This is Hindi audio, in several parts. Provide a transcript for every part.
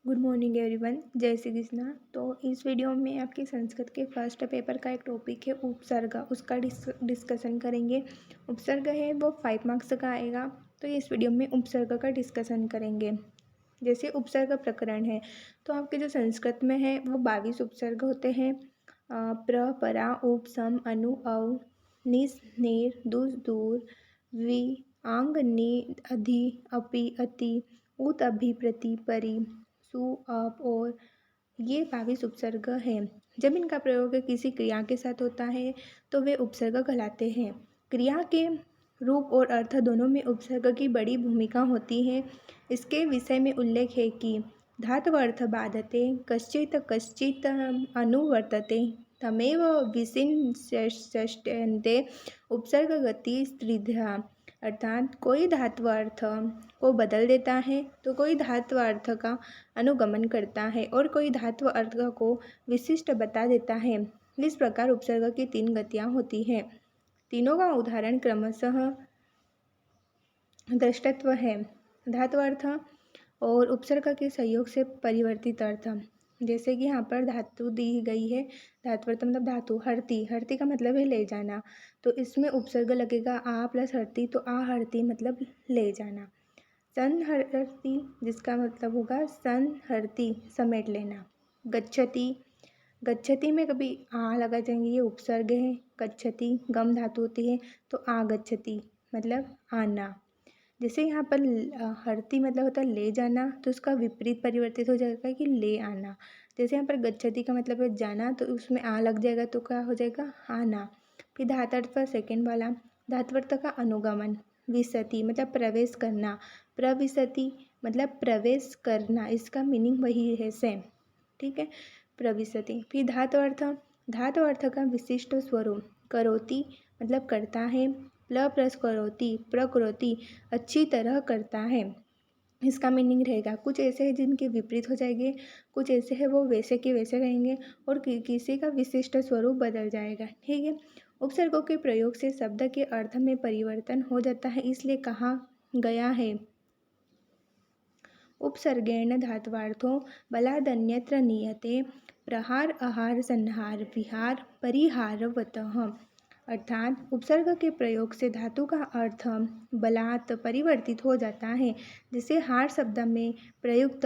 Good morning everyone. जय श्री कृष्णा। तो इस वीडियो में आपके संस्कृत के फर्स्ट पेपर का एक टॉपिक है उपसर्ग, उसका डिस्कशन करेंगे। उपसर्ग है वो 5 मार्क्स का आएगा, तो इस वीडियो में उपसर्ग का डिस्कशन करेंगे। जैसे उपसर्ग प्रकरण है तो आपके जो संस्कृत में है वो 22 उपसर्ग होते हैं। प्र, परा, उप, सम, अनु, अव, निस, नेर, दुस, दूर, वि, आंग, नि, अधि, अपि, अति, उत, अभि, प्रति, परि, सु, अप और ये 22 उपसर्ग हैं। जब इनका प्रयोग किसी क्रिया के साथ होता है तो वे उपसर्ग कहलाते हैं। क्रिया के रूप और अर्थ दोनों में उपसर्ग की बड़ी भूमिका होती है। इसके विषय में उल्लेख है कि धात्वर्थ बाधते कश्चित् कश्चित् अनुवर्तते तमेव विशिष्यन्ते उपसर्ग गति त्रिधा, अर्थात कोई धात्व अर्थ को बदल देता है तो कोई धात्व अर्थ का अनुगमन करता है और कोई धात्व अर्थ को विशिष्ट बता देता है। इस प्रकार उपसर्ग की 3 गतियाँ होती हैं। तीनों का उदाहरण क्रमशः दृष्टत्व है, धात्व अर्थ और उपसर्ग के सहयोग से परिवर्तित अर्थ। जैसे कि यहाँ पर धातु दी गई है, धात्वर्थ मतलब धातु, हरती, हरती का मतलब है ले जाना, तो इसमें उपसर्ग लगेगा आ प्लस हरती, तो आ हरती मतलब ले जाना। संहरती जिसका मतलब होगा संहरती समेट लेना। गच्छति, गच्छति में कभी आ लगा जाएंगे, ये उपसर्ग है। गच्छति गम धातु होती है तो आ गच्छति मतलब आना। जैसे यहाँ पर हरती मतलब होता है ले जाना, तो उसका विपरीत परिवर्तित हो जाएगा कि ले आना। जैसे यहाँ पर गच्छति का मतलब है जाना, तो उसमें आ लग जाएगा तो क्या हो जाएगा आना। फिर धात्वर्थ पर सेकेंड वाला, धात्वर्थ का अनुगमन। विसति मतलब प्रवेश करना, प्रविशति मतलब प्रवेश करना, इसका मीनिंग वही है सेम, ठीक है, प्रविशति। फिर धात्वर्थ, धात्वर्थ का विशिष्ट स्वरूप। करोति मतलब करता है, प्ल प्लस करोति प्रकरोति अच्छी तरह करता है, इसका मीनिंग रहेगा। कुछ ऐसे हैं जिनके विपरीत हो जाएंगे, कुछ ऐसे हैं वो वैसे के वैसे रहेंगे और किसी का विशिष्ट स्वरूप बदल जाएगा, ठीक है। उपसर्गों के प्रयोग से शब्द के अर्थ में परिवर्तन हो जाता है, इसलिए कहा गया है उपसर्गेण धात्वार्थो बलादन्यत्र नीयते प्रहार आहार संहार विहार परिहारवतः, अर्थात उपसर्ग के प्रयोग से धातु का अर्थ बलात् परिवर्तित हो जाता है। जैसे हार शब्द में प्रयुक्त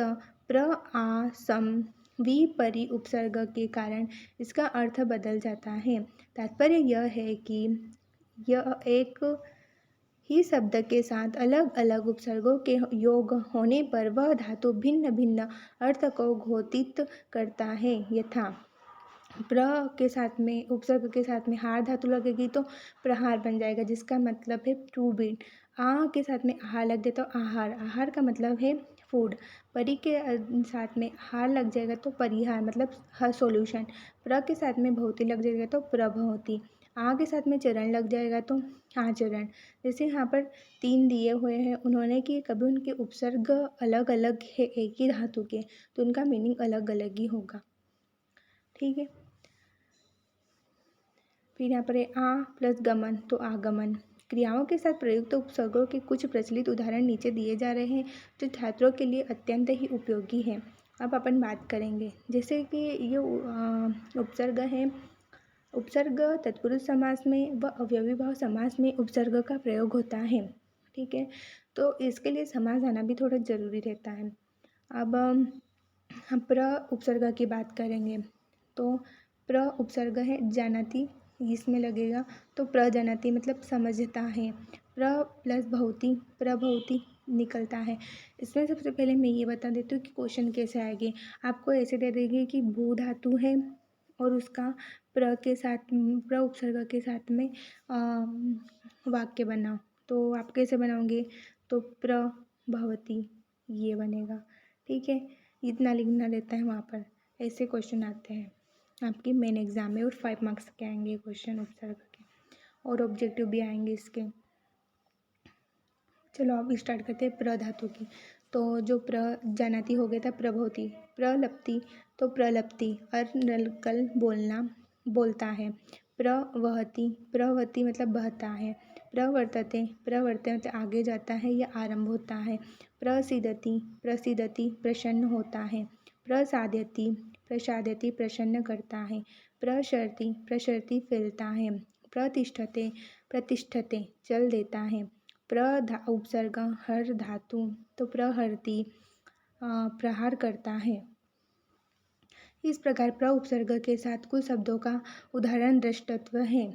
प्र आ सम वि परि उपसर्ग के कारण इसका अर्थ बदल जाता है। तात्पर्य यह है कि यह एक ही शब्द के साथ अलग अलग उपसर्गों के योग होने पर वह धातु भिन्न भिन्न अर्थ को घोषित करता है। यथा प्र के साथ में उपसर्ग के साथ में हार धातु लगेगी तो प्रहार बन जाएगा, जिसका मतलब है टू बीट। आ के साथ में आहार लग जाए तो आहार, आहार का मतलब है फूड। परि के साथ में हार लग जाएगा तो परिहार मतलब हर सॉल्यूशन। प्र के साथ में भवती लग जाएगा तो प्रभवती। आ के साथ में चरण लग जाएगा तो आचरण। जैसे यहाँ पर 3 दिए हुए हैं उन्होंने कि कभी उनके उपसर्ग अलग अलग है एक ही धातु के, तो उनका मीनिंग अलग अलग ही होगा, ठीक है। फिर यहाँ पर है आ प्लस गमन तो आगमन। क्रियाओं के साथ प्रयुक्त उपसर्गों के कुछ प्रचलित उदाहरण नीचे दिए जा रहे हैं जो छात्रों के लिए अत्यंत ही उपयोगी हैं। अब अपन बात करेंगे, जैसे कि ये उपसर्ग है। उपसर्ग तत्पुरुष समास में व अव्ययी भाव समास में उपसर्ग का प्रयोग होता है, ठीक है। तो इसके लिए समास आना भी थोड़ा ज़रूरी रहता है। अब हम प्र उपसर्ग की बात करेंगे तो प्र उपसर्ग है जानाति, इसमें लगेगा तो प्रजानाति मतलब समझता है। प्र प्लस भवती प्रभवती निकलता है। इसमें सबसे पहले मैं ये बता देती हूँ कि क्वेश्चन कैसे आएंगे। आपको ऐसे दे देगी कि भू धातु है और उसका प्र के साथ प्र उपसर्ग के साथ में वाक्य बनाओ, तो आप कैसे बनाओगे, तो प्रभवती ये बनेगा, ठीक है। इतना लिखना रहता है वहाँ पर, ऐसे क्वेश्चन आते हैं आपके मेन एग्जाम में और 5 मार्क्स के आएंगे क्वेश्चन उपसर्ग के, और ऑब्जेक्टिव भी आएंगे इसके। चलो अब स्टार्ट करते हैं प्र धातु की। तो जो प्र जानाति हो गया था प्रभवती, प्रलप्ति तो प्रलप्ति अर्नल बोलना बोलता है। प्रवहती प्रवहती मतलब बहता है। प्रवर्तते, प्रवर्तते मतलब आगे जाता है या आरंभ होता है। प्रसीदति, प्रसीदति प्रसन्न होता है। प्रसादयति, प्रसादयति प्रसन्न करता है। प्रसरति, प्रसरति फैलता है। प्रतिष्ठते, प्रतिष्ठते चल देता है। उपसर्ग हर धातु, तो प्रहरति प्रहार करता है। इस प्रकार प्र उपसर्ग के साथ कुछ शब्दों का उदाहरण दृष्टत्व है।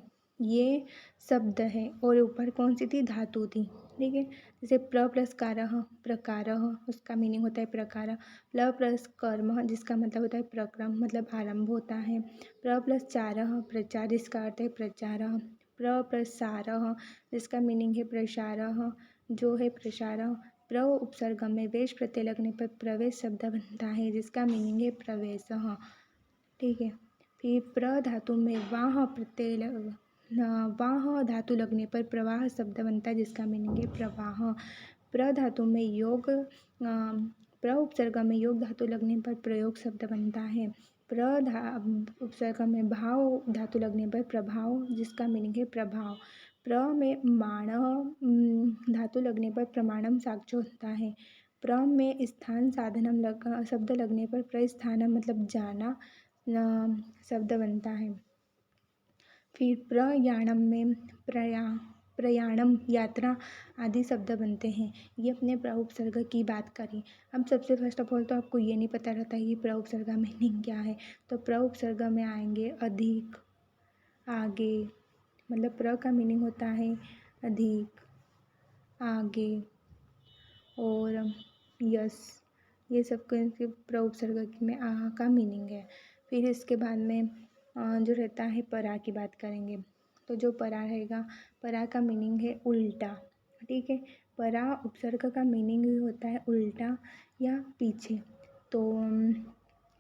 ये शब्द है और ऊपर कौन सी थी, धातु थी। ठीक है, जैसे प्र प्लस कारः, प्रकारः, उसका मीनिंग होता है प्रकार। प्ल प्लस कर्म, जिसका मतलब होता है प्रक्रम, मतलब आरंभ होता है। प्र प्लस चारः, प्रचार, जिसका अर्थ है प्रचार। प्र प्रसारः, जिसका मीनिंग है प्रसारः, जो है प्रसार। प्र उपसर्ग में वेश प्रत्यय लगने पर प्रवेश शब्द बनता है, जिसका मीनिंग है प्रवेश। ठीक है, फिर प्र धातु में वाह प्रत्यय वाह धातु लगने पर प्रवाह शब्द बनता है, जिसका मीनिंग है प्रवाह। प्र धातु में योग प्र उपसर्ग में योग धातु लगने पर प्रयोग शब्द बनता है। उपसर्ग में भाव धातु लगने पर प्रभाव, जिसका मीनिंग है प्रभाव। प्र में माण धातु लगने पर प्रमाणम साक्ष्य होता है। प्र में स्थान साधनम शब्द लगने पर प्रस्थानम मतलब जाना शब्द बनता है। फिर प्रयाणम में प्रयाणम यात्रा आदि शब्द बनते हैं। ये अपने प्र उपसर्ग की बात करी। अब सबसे फर्स्ट ऑफ ऑल तो आपको ये नहीं पता रहता कि प्र उपसर्ग का मीनिंग क्या है। तो प्र उपसर्ग में आएंगे अधिक, आगे, मतलब प्र का मीनिंग होता है अधिक, आगे और यस, ये सब प्र उपसर्ग में आ का मीनिंग है। फिर इसके बाद में जो रहता है परा की बात करेंगे। तो जो परा रहेगा, परा का मीनिंग है उल्टा। ठीक है, परा उपसर्ग का मीनिंग भी होता है उल्टा या पीछे। तो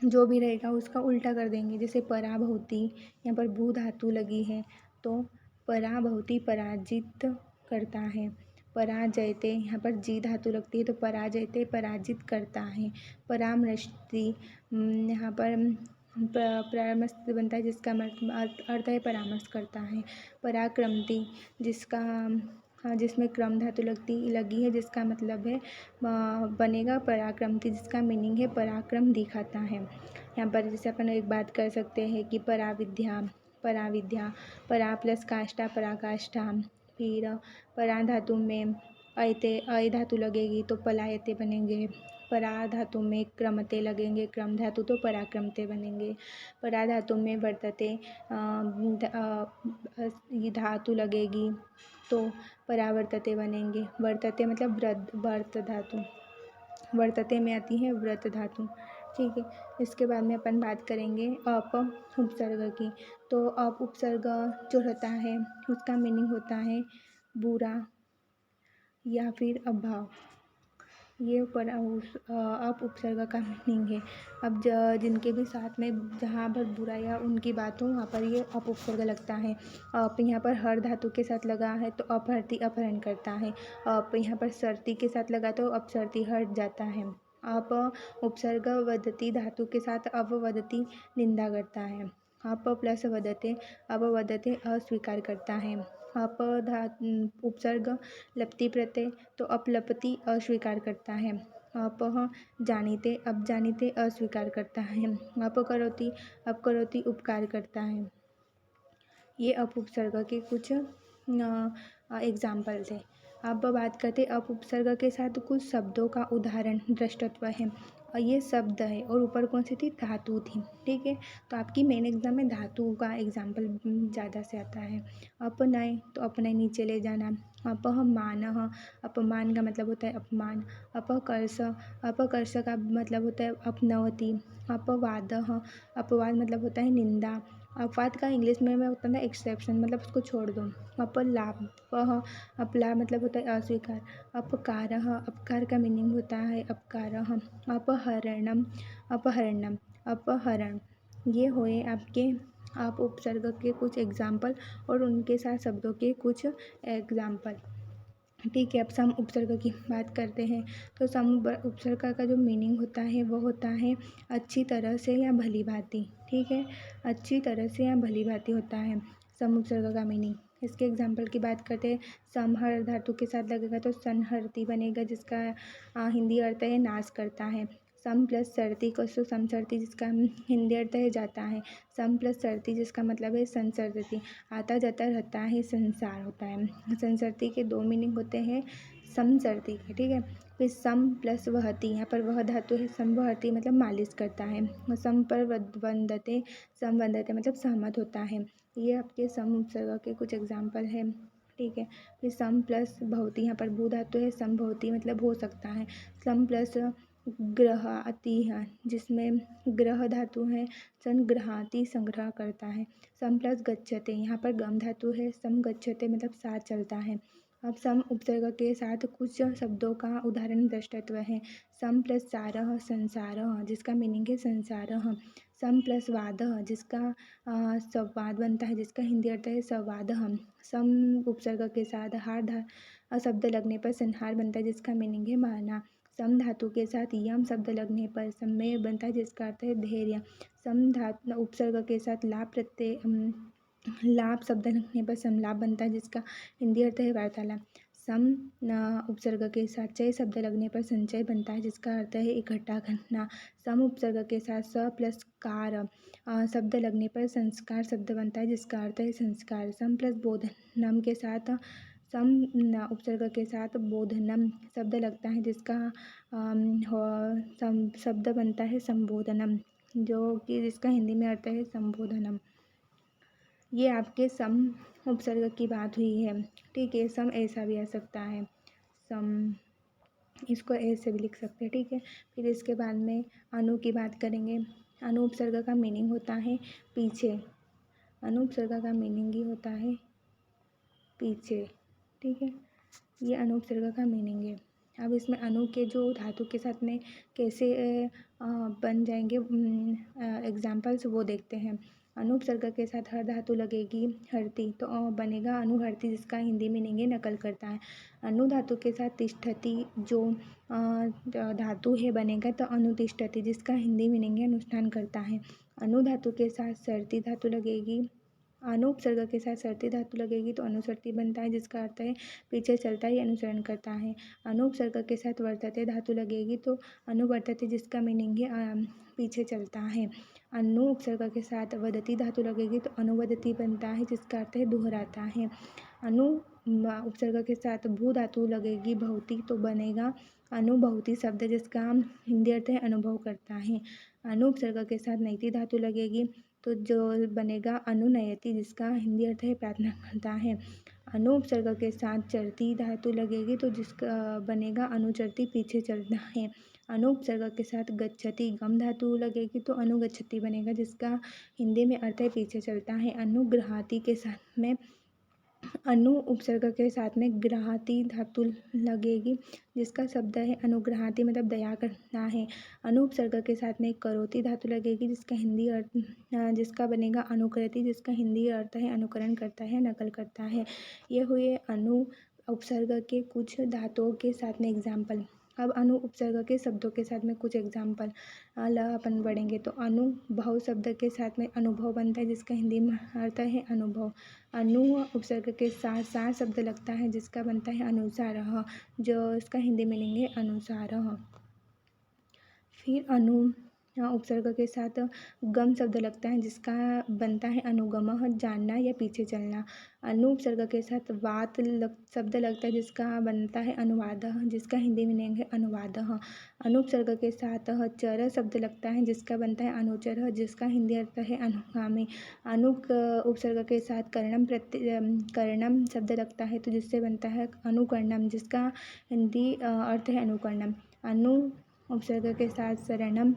जो भी रहेगा उसका उल्टा कर देंगे। जैसे पराभवती, यहाँ पर भू धातु लगी है तो पराभवती पराजित करता है। पराजयते, यहाँ पर जी धातु लगती है तो पराजयते पराजित करता है। परामृष्टि, यहाँ पर परामर्श बनता है, जिसका अर्थ है परामर्श करता है। पराक्रमति, जिसमें क्रम धातु लगी है, जिसका मतलब है बनेगा पराक्रमति, जिसका मीनिंग है पराक्रम दिखाता है। यहाँ पर जैसे अपन एक बात कर सकते हैं कि पराविद्या, पराविद्या, परा प्लस काष्ठा पराकाष्ठा। फिर परा धातु में अय धातु लगेगी तो पलायते बनेंगे। परा धातु में क्रमते लगेंगे, क्रम धातु तो पराक्रमते बनेंगे। परा धातु में वर्तते धातु लगेगी तो परावर्तते बनेंगे। वर्तते मतलब व्रत धातु, वर्तते में आती है व्रत धातु। ठीक है, इसके बाद में अपन बात करेंगे अप उपसर्ग की। तो अप उपसर्ग जो रहता है उसका मीनिंग होता है बुरा या फिर अभाव। ये अप उपसर्ग का मीनिंग है। अब जिनके भी साथ में जहाँ पर बुरा या उनकी बात हो वहाँ पर ये अप उपसर्ग लगता है। अप यहाँ पर हर धातु के साथ लगा है तो अपहरती अपहरण करता है। अप यहाँ पर सर्ती के साथ लगा तो अपसर्ती हट जाता है। अप उपसर्ग वदती धातु के साथ अपवदती निंदा करता है। अप प्लस वदते, अपवदते अस्वीकार करता है। अप उपसर्ग लपति प्रत्यय तो अपलपति अस्वीकार करता है। अपह जानीते, अपजानीते अस्वीकार करता है। अपकरोति, अपकरोति उपकार करता है। ये अप उपसर्ग के कुछ एग्जाम्पल थे। अब बात करते अप उपसर्ग के साथ कुछ शब्दों का उदाहरण दृष्टत्व है। और ये शब्द है और ऊपर कौन सी थी, धातु थी। ठीक है, तो आपकी मेन एग्जाम में धातु का एग्जाम्पल ज़्यादा से आता है। अपनय तो अपने नीचे ले जाना। अपमानः, अपमान का मतलब होता है अपमान। अपकर्ष, अपकर्ष का मतलब होता है अपनवती। अपवादः, अपवाद मतलब होता है निंदा। अपवाद का इंग्लिश में होता है एक्सेप्शन, मतलब उसको छोड़ दो। अपलापः, अपलाप मतलब होता है अस्वीकार। अपकारः, अपकार का मीनिंग होता है अपकारः। अपहरणम, अपहरणम, अपहरण। ये हुए आपके आप उपसर्ग के कुछ एग्जाम्पल और उनके साथ शब्दों के कुछ एग्जाम्पल। ठीक है, अब सम उपसर्ग की बात करते हैं। तो सम उपसर्ग का जो मीनिंग होता है वो होता है अच्छी तरह से या भली भांति। ठीक है, अच्छी तरह से या भली भांति होता है सम उपसर्ग का मीनिंग। इसके एग्जाम्पल की बात करते हैं, समहर धातु के साथ लगेगा तो संहरती बनेगा, जिसका हिंदी अर्थ है नाश करता है। सम प्लस सरती को सो समसरती, जिसका हिंदी अर्थ है जाता है। सम प्लस सरती जिसका मतलब है संसरती, आता जाता रहता है, संसार होता है। संसरती के दो मीनिंग होते हैं समसरती के, ठीक है। फिर सम प्लस वहती, यहाँ पर वह धातु है संवहती मतलब मालिश करता है। सम पर वंदते, समवंदते मतलब सहमत होता है। ये आपके सम उपसर्ग के कुछ एग्जाम्पल हैं, ठीक है। फिर सम प्लस भवती, यहाँ पर भू धातु है संभवती मतलब हो सकता है। सम प्लस ग्रहाति है, जिसमें ग्रह धातु है संग्रहाति संग्रह करता है। सम प्लस गच्छते, यहाँ पर गम धातु है सम गच्छते मतलब साथ चलता है। अब सम उपसर्ग के साथ कुछ शब्दों का उदाहरण दृष्टत्व है। सम प्लस सारः संसारः, जिसका मीनिंग है संसारः। सम प्लस वादः, जिसका संवाद बनता है, जिसका हिंदी अर्थ है संवादः। सम उपसर्ग के साथ हार शब्द लगने पर संहार बनता है, जिसका मीनिंग है मारना। सम धातु के साथ यम शब्द लगने पर सम्मेय बनता है, जिसका अर्थ है धैर्य। सम धातु उपसर्ग के साथ लाभ प्रत्यय लाभ शब्द लगने पर समलाप बनता है, जिसका हिंदी अर्थ है वार्तालाप। सम उपसर्ग के साथ चय शब्द लगने पर संचय बनता है, जिसका अर्थ है इकट्ठा करना। सम उपसर्ग के साथ स प्लस कार शब्द लगने पर संस्कार शब्द बनता है, जिसका अर्थ है संस्कार। सम प्लस बोधनम के साथ सम उपसर्ग के साथ बोधनम शब्द लगता है, जिसका शब्द बनता है संबोधनम, जो कि जिसका हिंदी में अर्थ है संबोधनम। ये आपके सम उपसर्ग की बात हुई है, ठीक है। सम ऐसा भी आ सकता है, सम इसको ऐसे भी लिख सकते हैं, ठीक है। फिर इसके बाद में अनु की बात करेंगे। अनु उपसर्ग का मीनिंग होता है पीछे, अनु उपसर्ग का मीनिंग ही होता है पीछे, ठीक है। ये अनु उपसर्ग का मीनिंग है। अब इसमें अनु के जो धातु के साथ में कैसे बन जाएंगे एग्जाम्पल्स वो देखते हैं। अनु उपसर्ग के साथ हर धातु लगेगी हरती तो बनेगा अनुहरती, जिसका हिंदी मीनिंग है नकल करता है। अनु धातु के साथ तिष्ठति जो धातु है बनेगा तो अनुतिष्ठति, जिसका हिंदी मीनिंग है अनुष्ठान करता है। अनु धातु के साथ सरती धातु लगेगी, अनु उपसर्ग के साथ सरती धातु लगेगी तो अनुसरती बनता है, जिसका अर्थ है पीछे चलता ही अनुसरण करता है। अनु उपसर्ग के साथ वर्तते धातु लगेगी तो अनुवर्तते, जिसका मीनिंग है पीछे चलता है। अनु उपसर्ग के साथ वदती धातु लगेगी तो अनुवदती बनता है, जिसका अर्थ है दोहराता है। अनु उपसर्ग के साथ भू धातु लगेगी भवती तो बनेगा अनुभवती शब्द, जिसका हिंदी अर्थ है अनुभव करता है। अनु उपसर्ग के साथ नैति धातु लगेगी तो जो बनेगा अनुनयति, जिसका हिंदी अर्थ है प्रार्थना करता है। अनु उपसर्ग के साथ चरती धातु लगेगी तो जिसका बनेगा अनुचरती पीछे चलता है। अनु उपसर्ग के साथ गच्छति गम धातु लगेगी तो अनुगच्छति बनेगा, जिसका हिंदी में अर्थ है पीछे चलता है। अनुग्रहाति के साथ में अनु उपसर्ग के साथ में ग्रहाति धातु लगेगी, जिसका शब्द है अनुग्रहाति मतलब दया करना है। अनु उपसर्ग के साथ में करोति धातु लगेगी, जिसका हिंदी अर्थ जिसका बनेगा अनुकरति, जिसका हिंदी अर्थ है अनुकरण करता है नकल करता है। ये हुए अनु उपसर्ग के कुछ धातुओं के साथ में एग्जाम्पल। अब अनु उपसर्ग के शब्दों के साथ में कुछ एग्जाम्पल अपन पढ़ेंगे तो अनुभव शब्द के साथ में अनुभव बनता है, जिसका हिंदी में अर्थ है अनुभव। अनु उपसर्ग के साथ सार शब्द लगता है, जिसका बनता है अनुसारः, जो इसका हिंदी मीनिंग है अनुसारः। फिर अनु उपसर्ग के साथ गम शब्द लगता है, जिसका बनता है अनुगमः जानना या पीछे चलना। अनु उपसर्ग के साथ वात शब्द लगता है, जिसका बनता है अनुवादः, जिसका हिंदी मीनिंग है अनुवादः। अनु उपसर्ग के साथ चर शब्द लगता है, जिसका बनता है अनुचरः, जिसका हिंदी अर्थ है अनुगामी। अनु उपसर्ग के साथ कर्णम शब्द लगता है तो जिससे बनता है अनुकर्णम, जिसका हिंदी अर्थ है अनुकर्णम। अनु उपसर्ग के साथ शरणम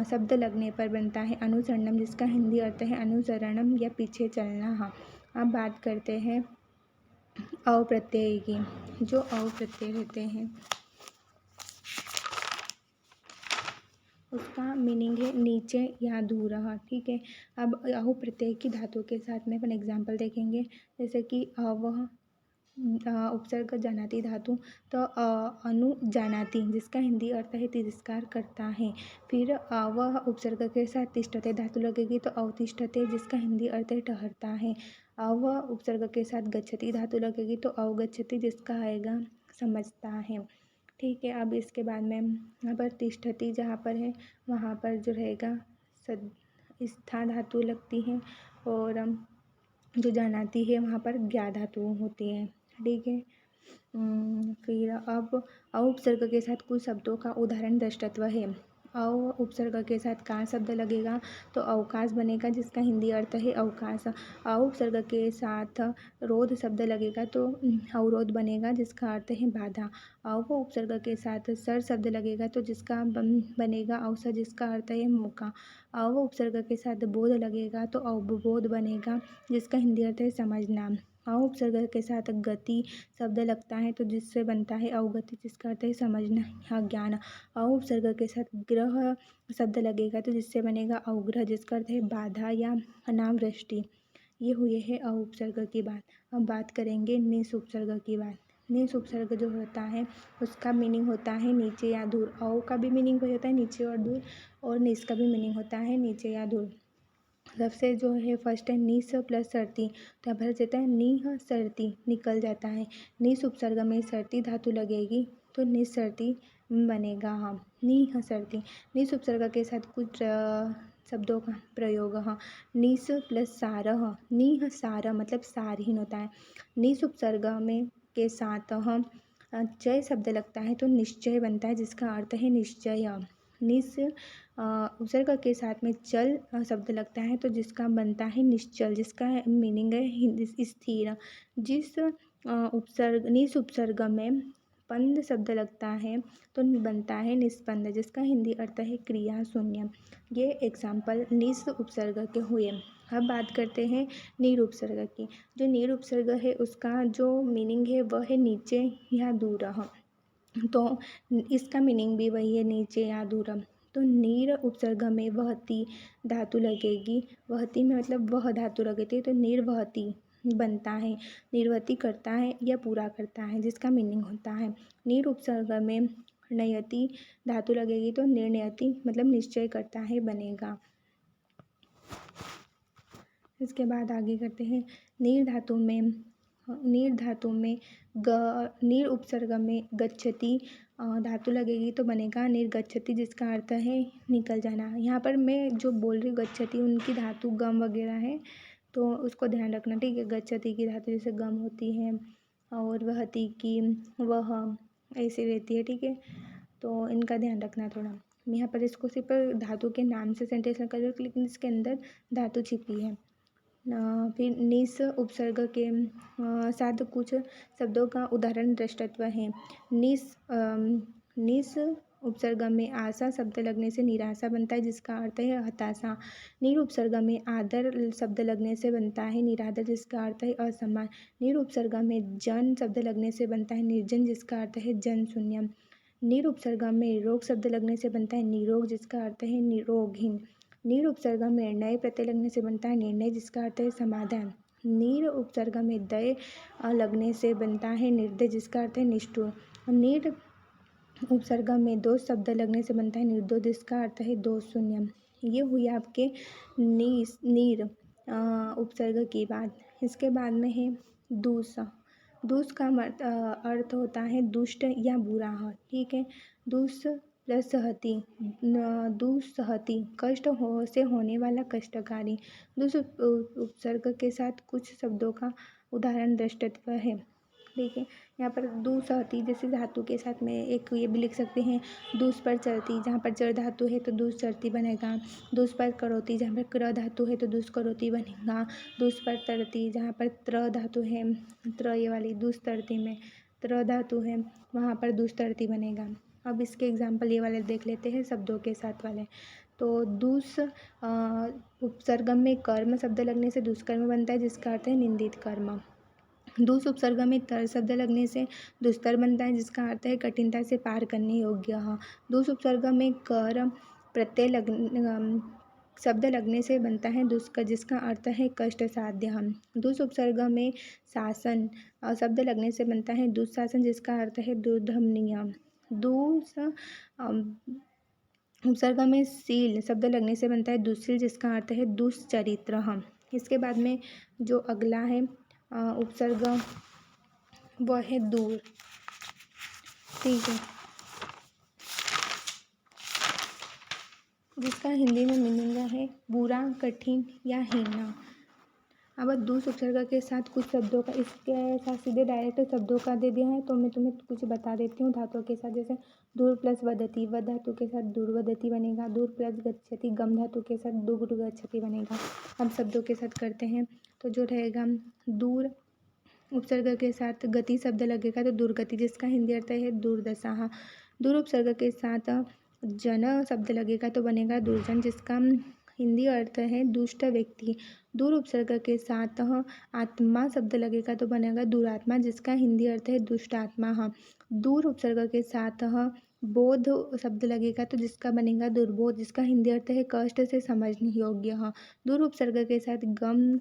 शब्द लगने पर बनता है अनुसरणम, जिसका हिंदी अर्थ है अनुसरणम या पीछे चलना। अब बात करते हैं अव प्रत्यय की। जो अव प्रत्यय रहते हैं उसका मीनिंग है नीचे या दूर, ठीक है। अब अव प्रत्यय की धातु के साथ में अपन एग्जाम्पल देखेंगे, जैसे कि अव उपसर्ग जानाति धातु, तो अनुजानाति जिसका हिंदी अर्थ है तिरस्कार करता है। फिर वह उपसर्ग के साथ तिष्ठते धातु लगेगी तो अवतिष्ठते जिसका हिंदी अर्थ है ठहरता है। वह उपसर्ग के साथ गच्छति धातु लगेगी तो अवगच्छति जिसका आएगा समझता है। ठीक है, अब इसके बाद में यहाँ पर तिष्ठति जहाँ पर है वहाँ पर जो रहेगा स्था धातु लगती है, और जो जानाती है वहाँ पर ज्ञा धातु होती है। ठीक है। फिर अब उपसर्ग के साथ कुछ शब्दों का उदाहरण दृष्टत्व है। उपसर्ग के साथ का शब्द लगेगा तो अवकाश बनेगा जिसका हिंदी अर्थ है अवकाश। उपसर्ग के साथ रोध शब्द लगेगा तो अवरोध बनेगा जिसका अर्थ है बाधा। उपसर्ग के साथ सर शब्द लगेगा तो जिसका बनेगा अवसर जिसका अर्थ है मौका। उपसर्ग के साथ बोध लगेगा तो अवबोध बनेगा जिसका हिंदी अर्थ है समझना। उपसर्ग के साथ गति शब्द लगता है तो जिससे बनता है अवगति जिसका अर्थ है समझना या ज्ञान। उपसर्ग के साथ ग्रह शब्द लगेगा तो जिससे बनेगा अवग्रह जिसका अर्थ है बाधा या अनावृष्टि। ये हुए है उपसर्ग की बात। अब बात करेंगे निस उपसर्ग की बात। निस उपसर्ग जो होता है उसका मीनिंग होता है नीचे या दूर। औ का भी मीनिंग वही होता है नीचे और दूर, और निस का भी मीनिंग होता है नीचे या दूर। सबसे जो है फर्स्ट है निस प्लस सर्ती, तो यहाँ पर जाता है नीह सर्ती निकल जाता है। निस उपसर्ग में सर्ती धातु लगेगी तो निसर्ती बनेगा। हाँ, नीह सर्ती। निस उपसर्ग के साथ कुछ शब्दों का प्रयोग। हाँ, निस प्लस सारह, नीह सार मतलब सारहीन होता है। निस उपसर्ग में के साथ हम चय शब्द लगता है तो निश्चय बनता है जिसका अर्थ है निश्चय। निस उपसर्ग के साथ में चल शब्द लगता है तो जिसका बनता है निश्चल जिसका मीनिंग है स्थिर। जिस निस उपसर्ग में पंद शब्द लगता है तो बनता है निस्पंद जिसका हिंदी अर्थ है क्रिया शून्य। ये एग्जाम्पल निस उपसर्ग के हुए। अब बात करते हैं नीर उपसर्ग की। जो नीर उपसर्ग है उसका जो मीनिंग है वह है नीचे या दूर। तो इसका मीनिंग भी वही है नीचे या दूर। तो नीर उपसर्ग में वहती धातु लगेगी। वहती में मतलब वह धातु लगती है तो निर्वहती बनता है, निर्वहती करता है या पूरा करता है जिसका मीनिंग होता है। नीर उपसर्ग में नयति धातु लगेगी तो निर्णयति मतलब निश्चय करता है बनेगा। इसके बाद आगे करते हैं नीर धातु में नीर उपसर्ग में गच्छति धातु लगेगी तो बनेगा निर्गच्छति जिसका अर्थ है निकल जाना। यहाँ पर मैं जो बोल रही हूँ गच्छति उनकी धातु गम वगैरह है तो उसको ध्यान रखना। ठीक है, गच्छति की धातु जैसे गम होती है और वहति की वह ऐसी रहती है। ठीक है, तो इनका ध्यान रखना थोड़ा। यहाँ पर इसको सिर्फ धातु के नाम से सेंटेंस कर रही हूँ लेकिन इसके अंदर धातु छिपी है। फिर निस उपसर्ग के साथ कुछ शब्दों का उदाहरण दृष्टत्व है। निस उपसर्ग में आशा शब्द लगने से निराशा बनता है जिसका अर्थ है हताशा। नीर उपसर्ग में आदर शब्द लगने से बनता है निरादर जिसका अर्थ है असम्मान। नीर उपसर्ग में जन शब्द लगने से बनता है निर्जन जिसका अर्थ है जन शून्य। नीर उपसर्ग में रोग शब्द लगने से बनता है निरोग जिसका अर्थ है निरोगहीन। नीर उपसर्ग में नए प्रत्यय लगने से बनता है निर्णय जिसका अर्थ है समाधान। नीर उपसर्ग में दय लगने से बनता है निर्दय जिसका अर्थ है निष्ठुर। नीर उपसर्ग में दोष शब्द लगने से बनता है निर्दोष जिसका अर्थ है दोष शून्य। ये हुई आपके नीर उपसर्ग की बात। इसके बाद में है दूस। दूस का अर्थ होता है दुष्ट या बुरा। ठीक है, दूस प्लस सहती, दुस्सहती कष्ट से होने वाला कष्टकारी। दूस उपसर्ग के साथ कुछ शब्दों का उदाहरण दृष्टत्व है। ठीक है, यहाँ पर दुस्सहती जैसे धातु के साथ में एक ये भी लिख सकते हैं दूस पर चलती, जहाँ पर जड़ धातु है तो दूस चलती बनेगा। दूस पर करोती, जहाँ पर क्र धातु है तो दूस करोती बनेगा। दूस पर तरती, जहाँ पर त्र धातु है, त्र ये वाली दूस तरती में त्र धातु है वहाँ पर दूस तरती बनेगा। अब इसके एग्जाम्पल ये वाले देख लेते हैं शब्दों के साथ वाले। तो दूस उपसर्ग में कर्म शब्द लगने से दुष्कर्म बनता है जिसका अर्थ है निंदित कर्म। दूस उपसर्ग में तर शब्द लगने से दुस्तर बनता है जिसका अर्थ है कठिनता से पार करने योग्य। दूस उपसर्ग में कर प्रत्यय शब्द लगने से बनता है दुष्कर, जिसका अर्थ है कष्ट साध्य। दुस उपसर्ग में शासन शब्द लगने से बनता है दुःशासन, जिसका अर्थ है दुर्दमनीय। दुस उपसर्ग में शील शब्द लगने से बनता है दुश्शील, जिसका अर्थ है दुष्चरित्र। इसके बाद में जो अगला है उपसर्ग, वह है दूर। ठीक है, जिसका हिंदी में मीनिंग है बुरा, कठिन या हीना। अब दूस उपसर्ग के साथ कुछ शब्दों का, इसके साथ सीधे डायरेक्ट शब्दों का दे दिया है, तो मैं तुम्हें कुछ बता देती हूँ धातुओं के साथ। जैसे दूर प्लस वदति, वद धातु के साथ दूरवदति बनेगा। दूर प्लस गच्छति, गम धातु के साथ दूर गच्छति बनेगा। अब शब्दों के साथ करते हैं, तो जो रहेगा दूर उपसर्ग के साथ गति शब्द लगेगा तो दुर्गति, जिसका हिंदी अर्थ है दुर्दशा। दूर उपसर्ग के साथ जन शब्द लगेगा तो बनेगा दुर्जन, जिसका हिंदी अर्थ है दुष्ट व्यक्ति। दूर उपसर्ग के साथ आत्मा शब्द लगेगा तो बनेगा दुरात्मा, जिसका हिंदी अर्थ है दुष्ट आत्मा। दूर उपसर्ग के साथ बोध शब्द लगेगा तो जिसका बनेगा दुर्बोध, जिसका हिंदी अर्थ है कष्ट से समझने योग्य। दूर उपसर्ग के साथ गम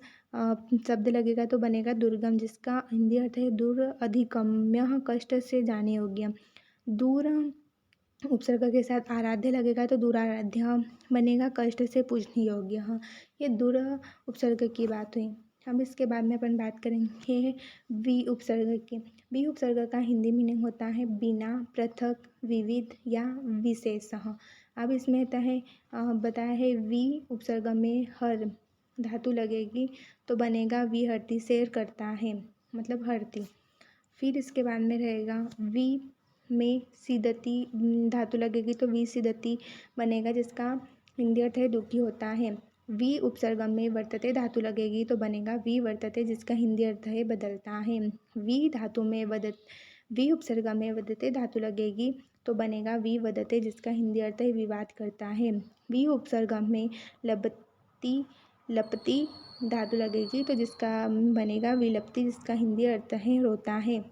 शब्द लगेगा तो बनेगा दुर्गम, जिसका हिंदी अर्थ है दूर अधिगम्य, कष्ट से जाने योग्य। दूर उपसर्ग के साथ आराध्य लगेगा तो दुराराध्य बनेगा, कष्ट से पूजने योग्य। ये दूर उपसर्ग की बात हुई। अब इसके बाद में अपन बात करेंगे वी उपसर्ग की। वी उपसर्ग का हिंदी मीनिंग होता है बिना, पृथक, विविध या विशेष। अब इसमें होता है बताया है वी उपसर्ग में हर धातु लगेगी तो बनेगा विहरती, सैर करता है मतलब हरती। फिर इसके बाद में रहेगा वी में सीदती धातु लगेगी तो वी सीदती बनेगा, जिसका हिंदी अर्थ है दुखी होता है। वी उपसर्ग में वर्तते धातु लगेगी तो बनेगा वी वर्तते, जिसका हिंदी अर्थ है बदलता है। वी धातु में वी उपसर्ग में वदते धातु लगेगी तो बनेगा वी वदते, जिसका हिंदी अर्थ है विवाद करता है। वी उपसर्ग में लपती धातु लगेगी तो जिसका बनेगा विलपति, जिसका हिंदी अर्थ है रोता है।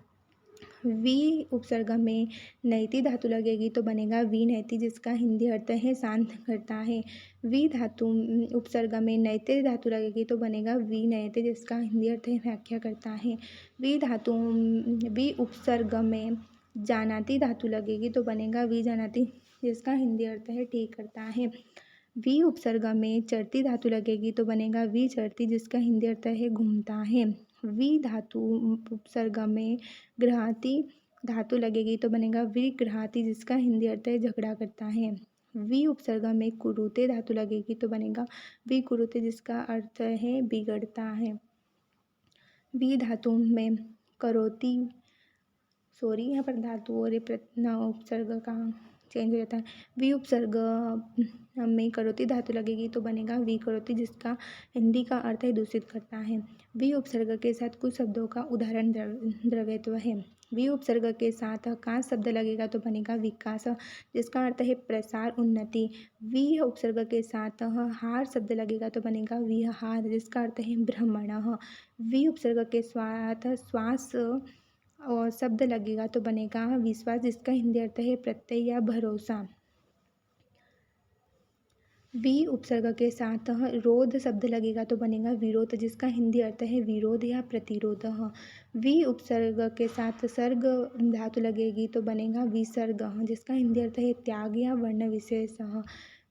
वी उपसर्ग में नैति धातु लगेगी तो बनेगा वी नैति, जिसका हिंदी अर्थ है शांत करता है। वी धातु उपसर्ग में नैते धातु लगेगी तो बनेगा वी नैते, जिसका हिंदी अर्थ है व्याख्या करता है। वी उपसर्ग में जानाति धातु लगेगी तो बनेगा वी जानाति, जिसका हिंदी अर्थ है ठीक करता है। वी उपसर्ग में चरती धातु लगेगी तो बनेगा वी चरती, जिसका हिंदी अर्थ है घूमता है। वी धातु उपसर्ग में गृहाति धातु लगेगी तो बनेगा वी गृहाति, जिसका हिंदी अर्थ है झगड़ा करता है। वी उपसर्ग में कुरुते धातु लगेगी तो बनेगा वी कुरुते, जिसका अर्थ है बिगड़ता है। वी धातु में करोति यहाँ पर धातु और उपसर्ग का चेंज हो जाता है। वी उपसर्ग में करोति धातु लगेगी तो बनेगा वी करोति, जिसका हिंदी का अर्थ है दूषित करता है। वी उपसर्ग के साथ कुछ शब्दों का उदाहरण द्रव्यत्व है। वी उपसर्ग के साथ काश शब्द लगेगा तो बनेगा विकास, जिसका अर्थ है प्रसार, उन्नति। वी उपसर्ग के साथ हार शब्द लगेगा तो बनेगा विहार, जिसका अर्थ है भ्रमण। वी उपसर्ग के साथ श्वास और शब्द लगेगा तो बनेगा विश्वास, जिसका हिंदी अर्थ है प्रत्यय या भरोसा। वी उपसर्ग के साथ रोध शब्द लगेगा तो बनेगा विरोध, जिसका हिंदी अर्थ है विरोध या प्रतिरोध। वी उपसर्ग के साथ सर्ग धातु लगेगी तो बनेगा विसर्ग, जिसका हिंदी अर्थ है त्याग या वर्ण विशेष।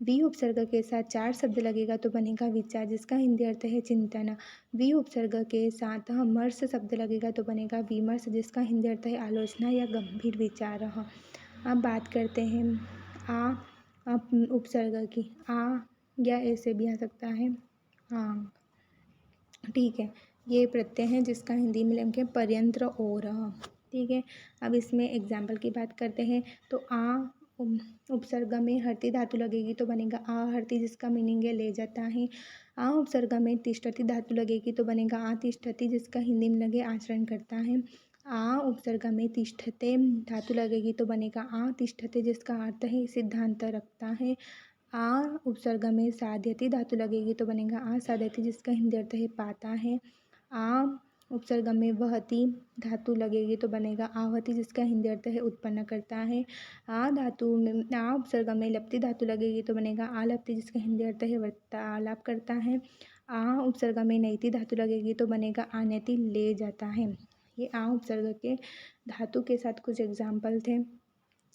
वी उपसर्ग के साथ चार शब्द लगेगा तो बनेगा विचार, जिसका हिंदी अर्थ है चिंतन। वी उपसर्ग के साथ मर्श शब्द लगेगा तो बनेगा विमर्श, जिसका हिंदी अर्थ है आलोचना या गंभीर विचार। अब बात करते हैं उपसर्ग की। आ या ऐसे भी आ सकता है हाँ, ठीक है। ये प्रत्यय है जिसका हिंदी में लेंगे पर्यंत्र और। ठीक है, अब इसमें एग्जाम्पल की बात करते हैं तो उपसर्ग में हरती धातु लगेगी तो बनेगा आ हरती, जिसका मीनिंग है ले जाता है। आ उपसर्ग में तिष्ठति धातु लगेगी तो बनेगा आ तिष्ठति, जिसका हिंदी में लगे आचरण करता है। आ उपसर्ग में तिष्ठते धातु लगेगी तो बनेगा आ तिष्ठते, जिसका अर्थ है सिद्धांत रखता है। आ उपसर्ग में साध्यति धातु लगेगी तो बनेगा आ साध्यति, जिसका हिंदी अर्थ है पाता है। आ उपसर्ग में वहती धातु लगेगी तो बनेगा आवहती, जिसका हिंदी अर्थ है उत्पन्न करता है। आ धातु में आ उपसर्ग में लपती धातु लगेगी तो बनेगा आलपती, जिसका हिंदी अर्थ है वार्तालाप करता है। आ उपसर्ग में नैती धातु लगेगी तो बनेगा आनैति, ले जाता है। ये आ उपसर्ग के धातु के साथ कुछ एग्जाम्पल थे।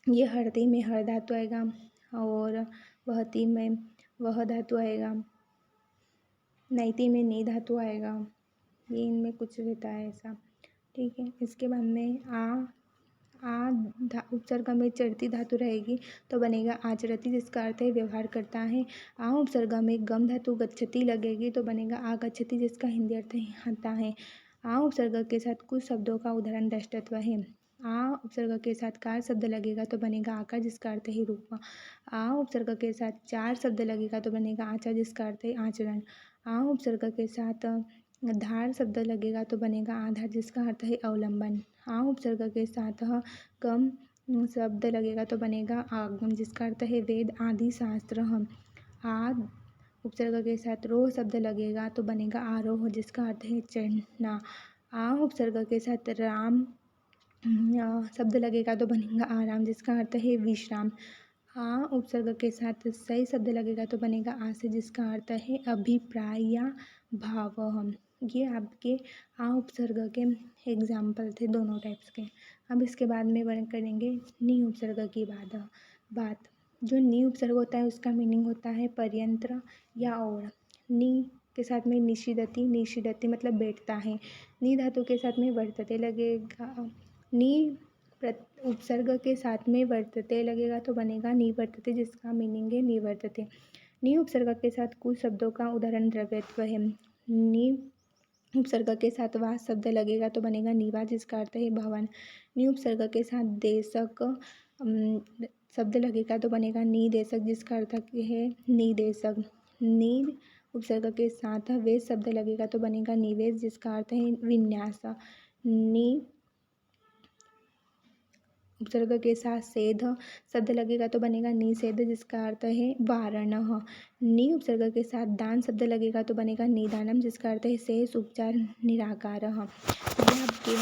ये हरती में हर धातु आएगा और वहती में वह धातु आएगा, नैती में नी धातु आएगा। ये इनमें कुछ रहता है ऐसा, ठीक है। इसके बाद में उपसर्ग में चरती धातु रहेगी तो बनेगा आचरती, जिसका अर्थ है व्यवहार करता है। आ उपसर्ग में गम धातु गच्छति लगेगी तो बनेगा आगच्छति, जिसका हिंदी अर्थ आता है। आ उपसर्ग के साथ कुछ शब्दों का उदाहरण दृष्टत्व है। आ उपसर्ग के साथ कार शब्द लगेगा तो बनेगा आकार, जिसका अर्थ है रूप। आ उपसर्ग के साथ चार शब्द लगेगा तो बनेगा आचार, जिसका अर्थ है आचरण। आ उपसर्ग के साथ धार शब्द लगेगा तो बनेगा आधार, जिसका अर्थ है अवलंबन। आ उपसर्ग के साथ गम शब्द लगेगा तो बनेगा आगम, जिसका अर्थ है वेद आदि शास्त्र। आ उपसर्ग के साथ रोह शब्द लगेगा तो बनेगा आरोह, जिसका अर्थ है चढ़ना। आ उपसर्ग के साथ राम शब्द लगेगा तो बनेगा आराम, जिसका अर्थ है विश्राम। आ उपसर्ग के साथ सही शब्द लगेगा तो बनेगा आशय, जिसका अर्थ है अभिप्राय या भाव। ये आपके आ उपसर्ग के एग्जाम्पल थे दोनों टाइप्स के। अब इसके बाद में करेंगे नी उपसर्ग की बात। जो नी उपसर्ग होता है उसका मीनिंग होता है पर्यंत्र या और। नी के साथ में निषिदति, निषिदति मतलब बैठता है। नी धातु के साथ में वर्तते लगेगा। नी उपसर्ग के साथ में वर्तते लगेगा तो बनेगा निवर्तते, जिसका मीनिंग है निवर्तते। नी उपसर्ग के साथ कुछ शब्दों का उदाहरण द्रव्यत्व है। नी उपसर्ग के साथ वास शब्द लगेगा तो बनेगा निवास, जिसका अर्थ है भवन। नी उपसर्ग के साथ देशक शब्द लगेगा तो बनेगा निदेशक, जिसका अर्थ है निदेशक। नी उपसर्ग के साथ वेश शब्द लगेगा तो बनेगा निवेश, जिसका अर्थ है विन्यास। नी उपसर्ग के साथ सेध शब्द लगेगा तो बनेगा निषेध, जिसका अर्थ है वारण। नी उपसर्ग के साथ दान शब्द लगेगा तो बनेगा निदानम, जिसका अर्थ है शेष, उपचार, निराकार। ये आपके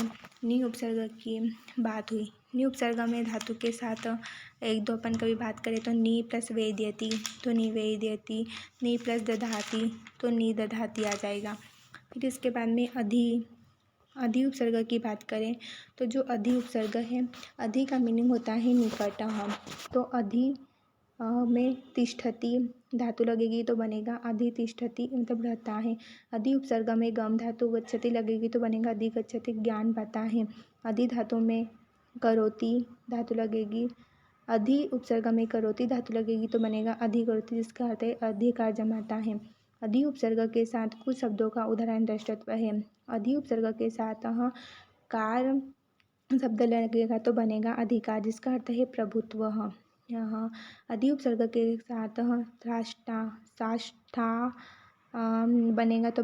नी उपसर्ग की बात हुई। नी उपसर्ग में धातु के साथ एक दो अपन कभी बात करें तो नी प्लस वेद्यति तो निवेद्यति, नी प्लस दधाति तो निदधाति आ जाएगा। फिर इसके बाद में अधि उपसर्ग की बात करें तो जो अधि उपसर्ग है, अधि का मीनिंग होता है निकट। तो अधि में तिष्ठति धातु लगेगी तो बनेगा अधि तिष्ठति, मतलब रहता है। अधि उपसर्ग में गम धातु गच्छति लगेगी तो बनेगा अधि गच्छति, ज्ञान पाता है। अधि धातु में करोति धातु लगेगी, अधि उपसर्ग में करोति धातु लगेगी तो बनेगा अधि करोति, जिसका अर्थ है अधिकार जमाता है। अधि उपसर्ग के साथ कुछ शब्दों का उदाहरण दृष्टत्व है। अधि उपसर्ग के साथ कार शब्द लगेगा तो बनेगा अधिकार, जिसका अर्थ है प्रभुत्व। यहाँ अधि उपसर्ग के साथ साष्टा बनेगा तो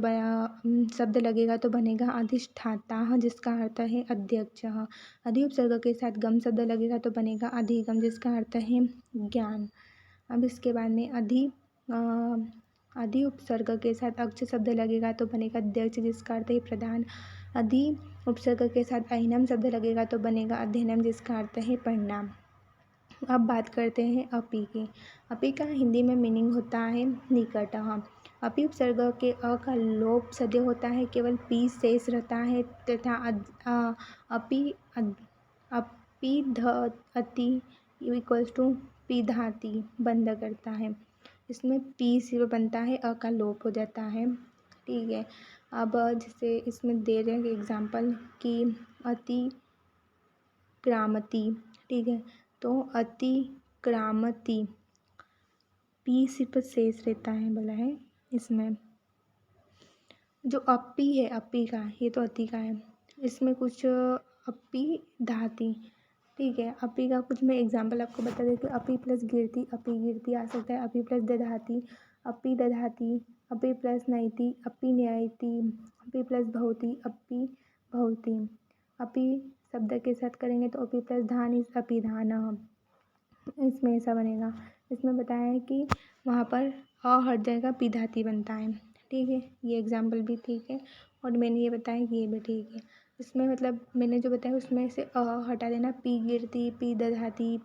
शब्द लगेगा तो बनेगा अधिष्ठाता, जिसका अर्थ है अध्यक्ष। अधि उपसर्ग के साथ गम शब्द लगेगा तो बनेगा अधिगम, जिसका अर्थ है ज्ञान। अब इसके बाद में अधि उपसर्ग के साथ अक्ष शब्द लगेगा तो बनेगा अध्यक्ष, जिसका अर्थ है प्रधान। अधि उपसर्ग के साथ ऐनम शब्द लगेगा तो बनेगा अध्ययनम, जिसका अर्थ है पढ़ना। अब बात करते हैं अपि की। अपि का हिंदी में मीनिंग होता है निकट। अपि उपसर्ग के अ का लोप सद्य होता है, केवल पी शेष रहता है तथा अपि ध अति इक्वल्स टू पिधाति बंद करता है। इसमें पी सिर्फ बनता है, अ का लोप हो जाता है, ठीक है। अब जैसे इसमें दे रहे हैं एग्जाम्पल कि अति क्रामति, ठीक है। तो अति क्रामति पी सिर्फ शेष रहता है बोला है। इसमें जो अपी है, अपी का ये तो अति का है, इसमें कुछ अपी धाती, ठीक है। अपी का कुछ मैं एग्जाम्पल आपको बता देती हूँ। अपी प्लस गिरती, अपी गिरती आ सकता है। अपी प्लस दधाती, अपी दधाती। अपी प्लस नयति, अपी न्यायति। अपी प्लस भवती, अपी भवती। अपी शब्द के साथ करेंगे तो अपी प्लस धान इस अपिधान, इसमें ऐसा बनेगा। इसमें बताया है कि वहाँ पर अ हट जाएगा, पिधाती बनता है, ठीक है, ये एग्जाम्पल भी ठीक है और मैंने ये बताया कि ये भी ठीक है। इसमें मतलब मैंने जो बताया उसमें से हटा देना, पी गिरती, पी दधाती,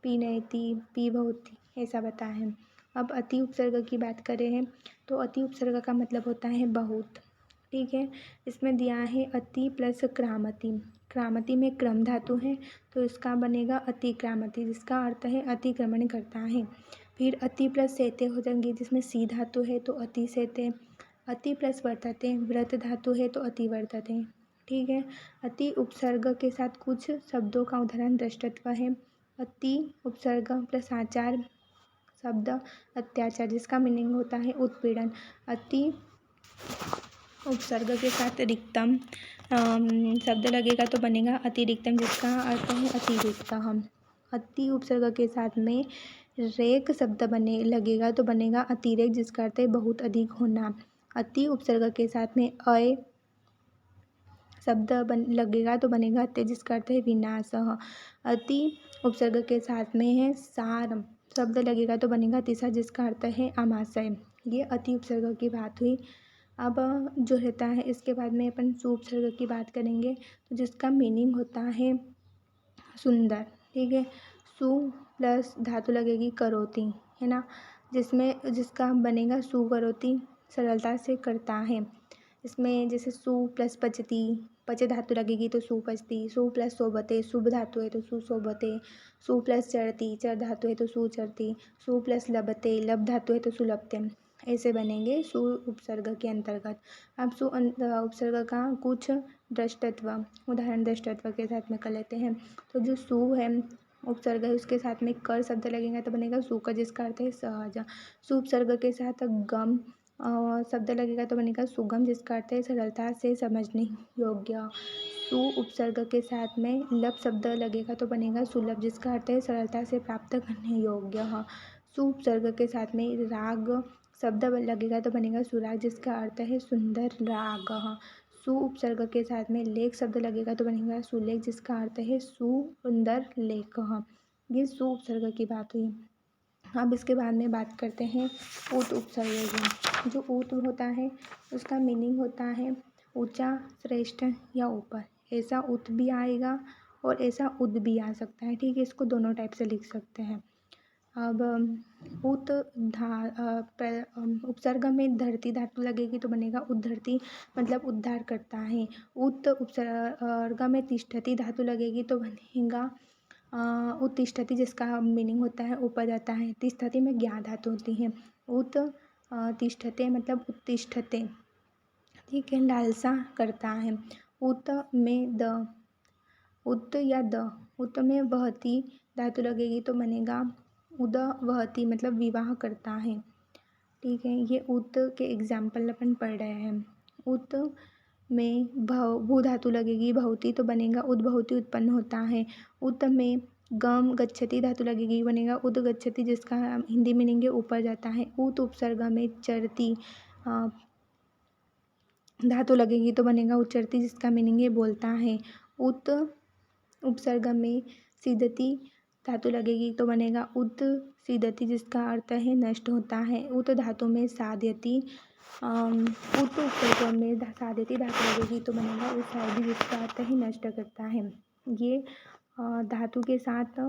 पी नयती, पी बहुती, ऐसा बताया है। अब अति उपसर्ग की बात करें हैं तो अति उपसर्ग का मतलब होता है बहुत। ठीक है, इसमें दिया है अति प्लस क्रामति। क्रामति में क्रम धातु है तो इसका बनेगा अतिक्रामति, जिसका अर्थ है अतिक्रमण करता है। फिर अति प्लस सेते हो जाएंगे, जिसमें सी धातु है तो अति सेते। अति प्लस वर्तते, व्रत धातु है तो अति वर्तते। ठीक है, अति उपसर्ग के साथ कुछ शब्दों का उदाहरण दृष्टत्व है। अति उपसर्ग प्लस आचार शब्द अत्याचार, जिसका मीनिंग होता है उत्पीड़न। अति उपसर्ग के साथ रिक्तम शब्द लगेगा तो बनेगा अतिरिक्तम, जिसका अर्थ है अतिरिक्त। हम अति उपसर्ग के साथ में रेक शब्द बने लगेगा तो बनेगा अतिरेक, जिसका अर्थ है बहुत अधिक होना। अति उपसर्ग के साथ में अय शब्द लगेगा तो बनेगा अत्य, जिसका अर्थ है विनाश। अति उपसर्ग के साथ में है सार शब्द लगेगा तो बनेगा तिसर, जिसका अर्थ है आमाशय। ये अति उपसर्ग की बात हुई। अब जो रहता है इसके बाद में अपन सु उपसर्ग की बात करेंगे, तो जिसका मीनिंग होता है सुंदर। ठीक है, सु प्लस धातु लगेगी करोति, है ना, जिसका बनेगा सुकरोति, सरलता से करता है। इसमें जैसे सु प्लस पचती, पच धातु लगेगी तो सुपचती। सु प्लस शोभते, शुभ धातु है तो सुशोभते। सु प्लस चरती, चर धातु है तो सुचरती। सु प्लस लभते, लब धातु है तो सुलभते। ऐसे बनेंगे सु उपसर्ग के अंतर्गत। अब सु उपसर्ग का कुछ दृष्टत्व उदाहरण दृष्टत्व के साथ में कर लेते हैं। तो जो सु है उपसर्ग है उसके साथ में कर शब्द लगेगा तो बनेगा सुकर, जिसका अर्थ है सहज। सु उपसर्ग के साथ गम शब्द लगेगा तो बनेगा सुगम, जिसका अर्थ है सरलता से समझने योग्य। सु उपसर्ग के साथ में लब शब्द लगेगा तो बनेगा सुलभ, जिसका अर्थ है सरलता से प्राप्त करने योग्य। सु उपसर्ग के साथ में राग शब्द लगेगा तो बनेगा सुराग, जिसका अर्थ है सुंदर राग। सु उपसर्ग के साथ में लेख शब्द लगेगा तो बनेगा सुलेख, जिसका अर्थ है सुंदर लेख। ये सु उपसर्ग की बात हुई। अब इसके बाद में बात करते हैं ऊत उपसर्ग की। जो ऊत होता है उसका मीनिंग होता है ऊंचा, श्रेष्ठ या ऊपर। ऐसा उत भी आएगा और ऐसा उद भी आ सकता है। ठीक है, इसको दोनों टाइप से लिख सकते हैं। अब उत उपसर्ग में धरती धातु लगेगी तो बनेगा उद्धरती, मतलब उद्धार करता है। उत उपसर्ग में तिष्ठति धातु लगेगी तो बनेगा उत्तिष्ठति, जिसका मीनिंग होता है ऊपर जाता है। तिष्ठति में ज्ञा धातु होती है। उत तिष्ठते मतलब उत्तिष्ठते। ठीक है, लालसा करता है। उत में द उत या द उत में वहती धातु लगेगी तो बनेगा उद वहती, मतलब विवाह करता है। ठीक है, ये उत के एग्जाम्पल अपन पढ़ रहे हैं। उत में भू धातु लगेगी भवती तो बनेगा उद्भवती, उत्पन्न होता है। उत में गम गच्छति धातु लगेगी बनेगा उद गच्छति, जिसका हिंदी मीनिंग है ऊपर जाता है। उत उपसर्ग में चरती धातु लगेगी तो बनेगा उच्चरती, जिसका मीनिंग है बोलता है। उत उपसर्ग में सीदती धातु लगेगी तो बनेगा उत सीदती, जिसका अर्थ है नष्ट होता है। उत धातु में साध्यति उत उपसर्ग में साध्यति धातु लगेगी तो बनेगा उत साध्य, जिसका अर्थ है नष्ट करता है। ये धातु के साथ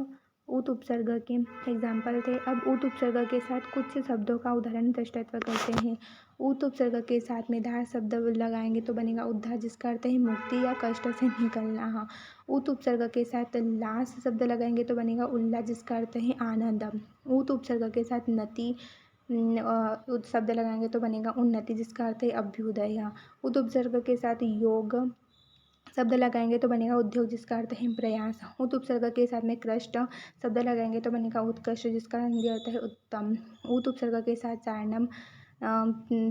उत उपसर्ग के एग्जाम्पल थे। अब उत उपसर्ग के साथ कुछ शब्दों का उदाहरण दृष्टत्व करते हैं। उत उपसर्ग के साथ में धार शब्द लगाएंगे तो बनेगा उद्धार, जिसका अर्थ है मुक्ति या कष्ट से निकलना। उत उपसर्ग के साथ लास शब्द लगाएंगे तो बनेगा उल्लास, जिसका अर्थ है आनंद। उत उपसर्ग के साथ नति शब्द लगाएंगे तो बनेगा उन्नति, जिसका अर्थ है अभ्युदय। उत उपसर्ग के साथ योग शब्द लगाएंगे तो बनेगा उद्योग, जिसका अर्थ है प्रयास। उत उपसर्ग के साथ में कृष्ट शब्द लगाएंगे तो बनेगा उत्कृष्ट, जिसका हिंदी अर्थ है उत्तम। उत उपसर्ग के साथ चारणम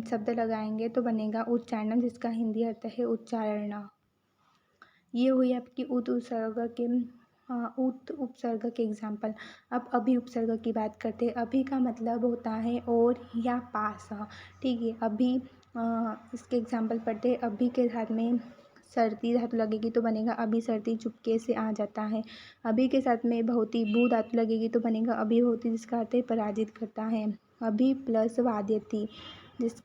शब्द लगाएंगे तो बनेगा उच्चारणम, जिसका हिंदी अर्थ है उच्चारण। ये हुई आपकी उत उपसर्ग के एग्जाम्पल। अब अभी उपसर्ग की बात करते हैं। अभी का मतलब होता है और या पास। ठीक है, अभी इसके एग्जाम्पल पढ़ते हैं। अभी के साथ में सर्दी धातु लगेगी तो बनेगा अभी सर्दी, चुपके से आ जाता है। अभी के साथ में भवती भू धातु लगेगी तो बनेगा अभिभूति, जिसका अर्थ है पराजित करता है। अभी प्लस वाद्यति जिस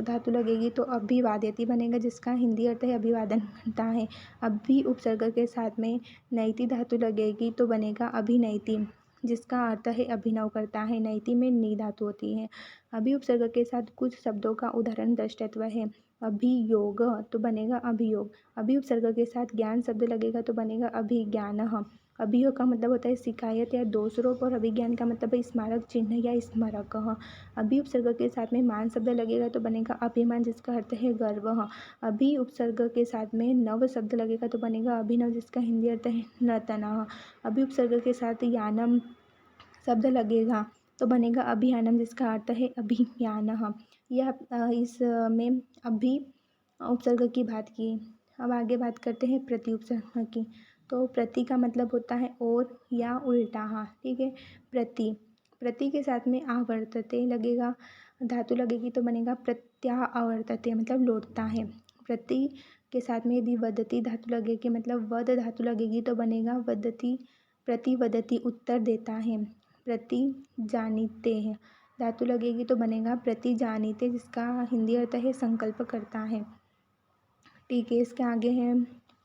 धातु लगेगी तो अभिवाद्यति बनेगा, जिसका हिंदी अर्थ है अभिवादन करता है। अभी उपसर्ग के साथ में नैति धातु लगेगी तो बनेगा अभिनैति, जिसका अर्थ है अभिनव करता है। नैति में नी धातु होती है। अभी उपसर्ग के साथ कुछ शब्दों का उदाहरण दृष्टत्व है। अभियोग तो बनेगा अभियोग। अभी उपसर्ग के साथ ज्ञान शब्द लगेगा तो बनेगा अभिज्ञानः। अभियोग का मतलब होता है शिकायत या दोषरोप, और अभिज्ञान का मतलब है स्मारक चिन्ह या स्मारकः। अभी उपसर्ग के साथ में मान शब्द लगेगा तो बनेगा अभिमान, जिसका अर्थ है गर्व। अभी उपसर्ग के साथ में नव शब्द लगेगा तो बनेगा अभिनव, जिसका हिंदी अर्थ है नूतनः। अभी उपसर्ग के साथ यानम शब्द लगेगा तो बनेगा अभियानम, जिसका अर्थ है अभियानः। यह इसमें अभी उपसर्ग की बात की। अब आगे बात करते हैं प्रति उपसर्ग की। तो प्रति का मतलब होता है और या उल्टा। हाँ ठीक है। प्रति, प्रति के साथ में आवर्तते लगेगा, धातु लगेगी तो बनेगा प्रत्यावर्तते, मतलब लौटता है। प्रति के साथ में यदि वदति धातु लगेगी, मतलब वद धातु लगेगी तो बनेगा वदति, प्रतिवदति उत्तर देता है। प्रति जानीते हैं धातु लगेगी तो बनेगा प्रति जानीते, जिसका हिंदी अर्थ है संकल्प करता है। ठीक है। इसके आगे है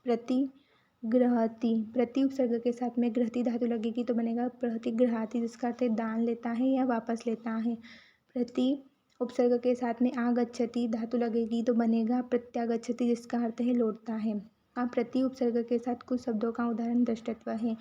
प्रतिगृहति। प्रति उपसर्ग के साथ में गृहति धातु लगेगी तो बनेगा प्रतिगृहाति, जिसका अर्थ है दान लेता है या वापस लेता है। प्रति उपसर्ग के साथ में आगच्छति धातु लगेगी तो बनेगा प्रत्यागच्छति, जिसका अर्थ है लौटता है। अब प्रति उपसर्ग के साथ कुछ शब्दों का उदाहरण दृष्टत्व है।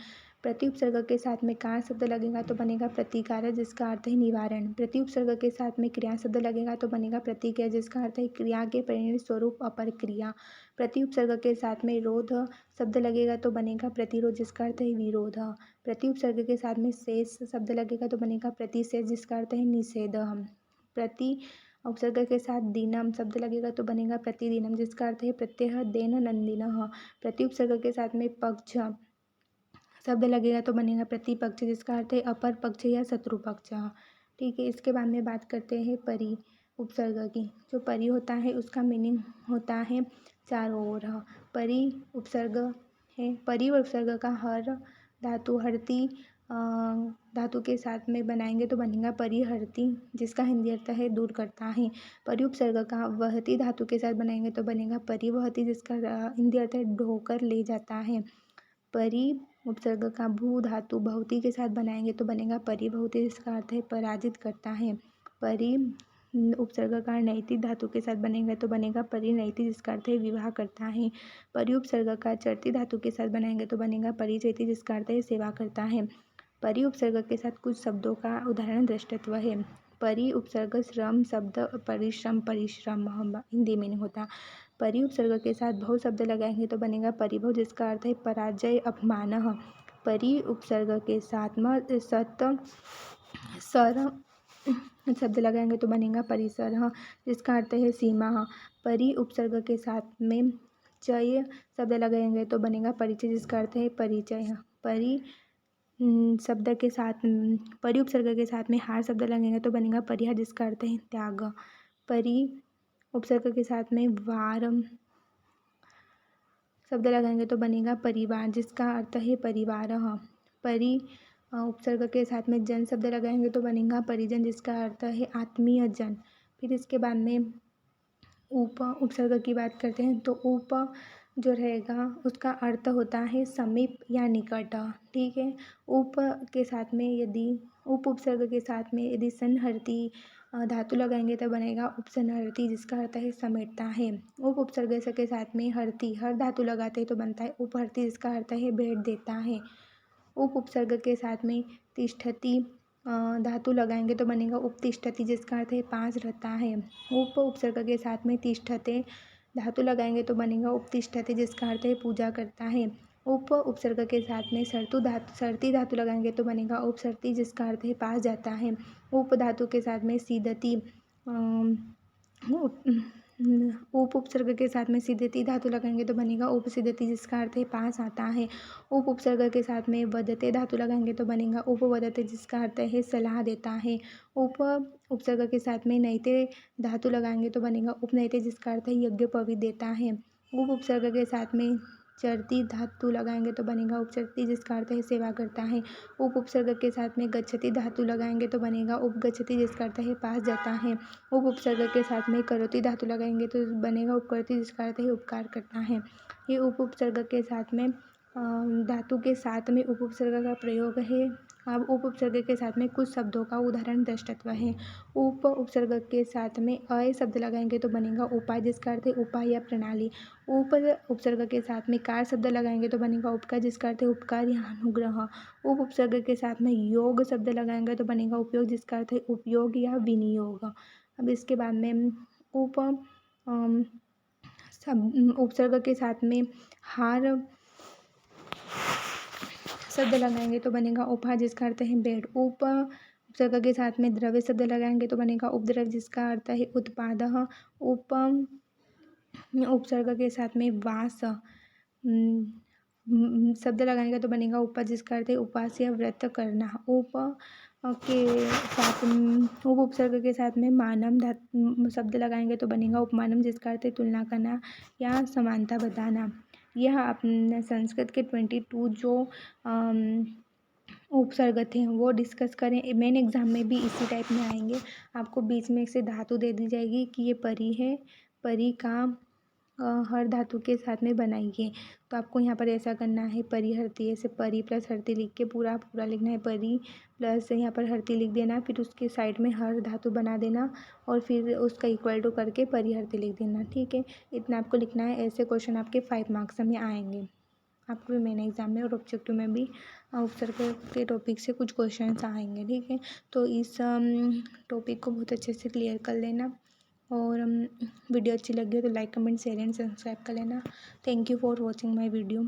प्रति उपसर्ग के साथ में कार शब्द लगेगा तो बनेगा प्रतिकार, जिसका अर्थ है निवारण। प्रति उपसर्ग के साथ में क्रिया शब्द लगेगा तो बनेगा प्रतिक्रिया, जिसका अर्थ है क्रिया के परिणाम स्वरूप अपर क्रिया। प्रति उपसर्ग के साथ में रोध शब्द लगेगा तो बनेगा प्रतिरोध, जिसका अर्थ है विरोध। प्रति उपसर्ग के साथ में शेष शब्द लगेगा तो बनेगा प्रतिशेष, जिसका अर्थ है निषेध। प्रति उपसर्ग के साथ दीनम शब्द लगेगा तो बनेगा प्रतिदिनम, जिसका अर्थ है प्रत्यय देन नंदिनः। प्रति उपसर्ग के साथ में पक्ष शब्द लगेगा तो बनेगा प्रतिपक्ष, जिसका अर्थ है अपर पक्ष या शत्रु पक्ष। ठीक है। इसके बाद में बात करते हैं परि उपसर्ग की। जो परि होता है उसका मीनिंग होता है चारों ओर। परि उपसर्ग है, परि उपसर्ग का हर धातु हरती धातु के साथ में बनाएंगे तो बनेगा परिहरती, जिसका हिंदी अर्थ है दूर करता है। परि उपसर्ग का वहती धातु के साथ बनाएंगे तो बनेगा परिवहती, जिसका हिंदी अर्थ है ढोकर ले जाता है। परि उपसर्ग का भू धातु भवती के साथ बनाएंगे तो बनेगा परिभवती, जिसका अर्थ है पराजित करता है। परि उपसर्ग का नैति धातु के साथ बनेगा तो बनेगा परिनैति, जिसका अर्थ है विवाह करता है। परि उपसर्ग का चरती धातु के साथ बनाएंगे तो बनेगा परिचयति, जिसका अर्थ है सेवा करता है। परि उपसर्ग के साथ कुछ शब्दों का उदाहरण दृष्टत्व है। परि उपसर्ग श्रम शब्द परिश्रम, परिश्रम हिंदी में नहीं होता। परि उपसर्ग के साथ भव शब्द लगाएंगे तो बनेगा परिभव, जिसका अर्थ है पराजय अपमान। परि उपसर्ग के साथ में सत सर शब्द लगाएंगे तो बनेगा परिसर, जिसका अर्थ है सीमा। परि उपसर्ग के साथ में चय शब्द लगाएंगे तो बनेगा परिचय, जिसका अर्थ है परिचय। परि शब्द के साथ परि उपसर्ग के साथ में हार शब्द लगेंगे तो बनेगा परिहार, जिसका अर्थ है त्याग। परि उपसर्ग के साथ में वार शब्द लगाएंगे तो बनेगा परिवार, जिसका अर्थ है परिवार। परि उपसर्ग के साथ में जन शब्द लगाएंगे तो बनेगा परिजन, जिसका अर्थ है आत्मीय जन। फिर इसके बाद में उप उपसर्ग की बात करते हैं। तो उप जो रहेगा उसका अर्थ होता है समीप या निकट। ठीक है। उप के साथ में यदि उप उपसर्ग के साथ में यदि संहरती धातु लगाएंगे तो बनेगा उपसंहरती, जिसका अर्थ है समेटता है। उप उपसर्ग के साथ में हरती हर धातु लगाते हैं तो बनता है उपहरती, जिसका अर्थ है भेंट देता है। उप उपसर्ग के साथ में तिष्ठति धातु लगाएंगे तो बनेगा उपतिष्ठति, जिसका अर्थ है पास रहता है। उप उपसर्ग के साथ में तिष्ठते धातु लगाएंगे तो बनेगा उपतिष्ठते, जिसका अर्थ है पूजा करता है। उप उपसर्ग के साथ में सरती धातु लगाएंगे तो बनेगा उपसरती, जिसका अर्थ है पास जाता है। उप धातु के साथ में सीदती उप उपसर्ग के साथ में सिद्धति धातु लगाएंगे तो बनेगा उपसिद्धति, जिसका अर्थ है पास आता है। उप उपसर्ग के साथ में वदते धातु लगाएंगे तो बनेगा उपवदते, जिसका अर्थ है सलाह देता है। उप उपसर्ग के साथ में नैते धातु लगाएंगे तो बनेगा उपनैते, जिसका अर्थ है यज्ञोपवीत देता है। उप उपसर्ग के साथ में चरती धातु लगाएंगे तो बनेगा उपचरती, जिसका अर्थ है सेवा करता है। उप उपसर्ग के साथ में गच्छति धातु लगाएंगे तो बनेगा उपगच्छति, जिसका अर्थ है पास जाता है। उप उपसर्ग के साथ में करोति धातु लगाएंगे तो बनेगा उपकरति, जिसका अर्थ है उपकार करता है। ये उप उपसर्ग के साथ में धातु के साथ में उप उपसर्ग का प्रयोग है। अब उप उपसर्ग के साथ में कुछ शब्दों का उदाहरण दृष्टत्व है। उप उपसर्ग के साथ में अय शब्द लगाएंगे तो बनेगा उपाय, जिसका अर्थ है उपाय या प्रणाली। उप उपसर्ग के साथ में कार शब्द लगाएंगे तो बनेगा उपकार, जिसका अर्थ है उपकार या अनुग्रह। उप उपसर्ग के साथ में योग शब्द लगाएंगे तो बनेगा उपयोग, जिसका अर्थ है उपयोग या विनियोग। अब इसके बाद में उप उपसर्ग के साथ में हार शब्द लगाएंगे तो बनेगा उपहार, जिसका अर्थ है बेड। उप उपसर्ग के साथ में द्रव्य शब्द लगाएंगे तो बनेगा उपद्रव, जिसका अर्थ है उत्पाद। उप उपसर्ग के साथ में वास शब्द लगाएंगे तो बनेगा उपवास, जिसका अर्थ है उपवास या व्रत करना। उप के साथ उप उपसर्ग के साथ में मानम शब्द लगाएंगे तो बनेगा उपमानम, जिसका अर्थ है तुलना करना या समानता बताना। यह अपने संस्कृत के 22 जो उपसर्ग थे वो डिस्कस करें। मेन एग्जाम में भी इसी टाइप में आएंगे। आपको बीच में से धातु दे दी जाएगी कि ये परी है, परी का हर धातु के साथ में बनाइए। तो आपको यहाँ पर ऐसा करना है, परी हरती, ऐसे परी प्लस हरती लिख के पूरा पूरा लिखना है। परी प्लस यहाँ पर हरती लिख देना, फिर उसके साइड में हर धातु बना देना और फिर उसका इक्वल टू करके परी हरती लिख देना। ठीक है, इतना आपको लिखना है। ऐसे क्वेश्चन आपके 5 मार्क्स में आएंगे। आपको मेन एग्जाम में और ऑब्जेक्टिव में भी उपसर्ग के टॉपिक से कुछ क्वेश्चंस आएंगे। ठीक है, तो इस टॉपिक को बहुत अच्छे से क्लियर कर लेना और वीडियो अच्छी लगी हो तो like comment share and subscribe कर लेना। Thank you for watching my video.